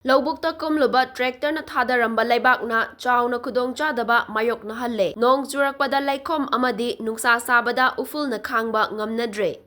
Loubukta Kumluba tractor na thadaramb leibakna chauna khudong chadaba mayokna halle. Nong churakpada leikhom amadi nungsa sabada ufulna khangba ngamnadre.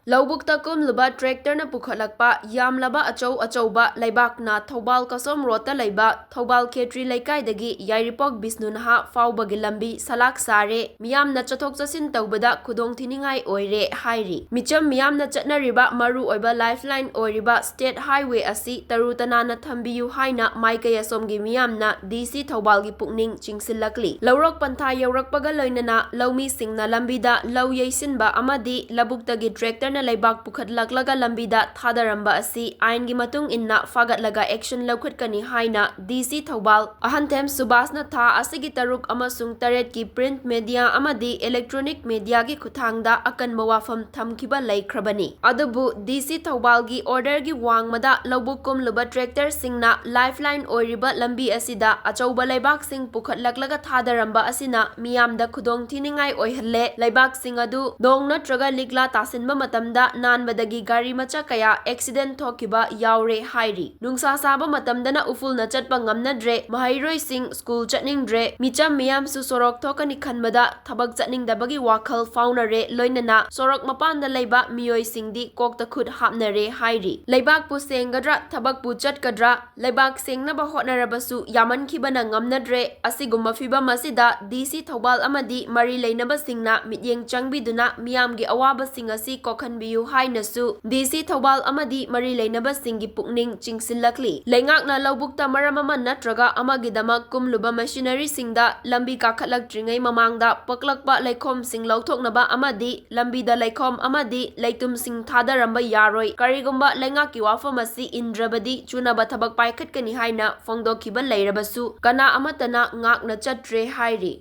Loubukta Kumluba tractor na Pukhatlakpa Yamlaba achauba leibakna Thoubal Kasom Rota leiba Thoubal Khetri Leikaidagi Yairipok Bisnunaha Faubagi lambi salak sare miyamna chathok chasin taubada Khudung Thiningai Oire hairi. Micham miyamna chatnariba maru oiba lifeline oiriba state highway asi tarutanana thambiyu haina maikaya somgi miyamna DC Thoubal gi pukning chingsilakli. Laurok pantha yaurakpaga loinana laumi singna lambida lau yaisinba amadi Loubukta gi tractor na leibak pukhatlaklaga lambida thadaramba asi ain gi matung inna fagatlaga action laukhutkani haina DC Thoubal ahanthem subasna tha asigi taruk amasung taret ki print media amadi electronic media gi khuthangda akanba wafam thamkiba leikrabani. Adubu DC Thoubal gi order gi wangmada Loubuk Kumluba tractor singna lifeline oiriba lambi asida achauba leibak sing pukhatlaklaga thadaramba asina miyamda Khudung Thiningai oihalle. Leibak sing adu dong natraga ligla tasinba matamda nanbadagi gari macha kaya accident thokiba yaure hairi. Nungsa saba matamdana ufulna chatpa ngamnadre mahairoi sing school chatningdre micham miyam su sorok thokani khanbada thabak chatningdabagi wakhal faunare loinana sorok mapanda leiba miyoi singdi kokta khut hapnare hairi. Leibak pu senggadra thabak pu chatkadra leibak sengnaba hotnarabasu yamankhibana ngamnadre asigumba fibam asida DC Thoubal amadi mari leinaba singna mityeng changbiduna miyamgi awaba sing asi kokhanbiyu hainasu DC Thoubal amadi mari leinaba singi pukning chingsilakli. Leingakna Loubukta maramama natraga amagidamak Kumluba machinery singda lambi kakhatlakdringai mamangda Pukhatlakpa Leikhom sing lauthoknaba amadi lambida leikhom amadi leitum sing thadaramba yaroi karigumba leingaki wafam asi indrabadi chunaba thabak paikhatkani haina fongdokhiba leirabasu kana amatana ngakna chatre hairi.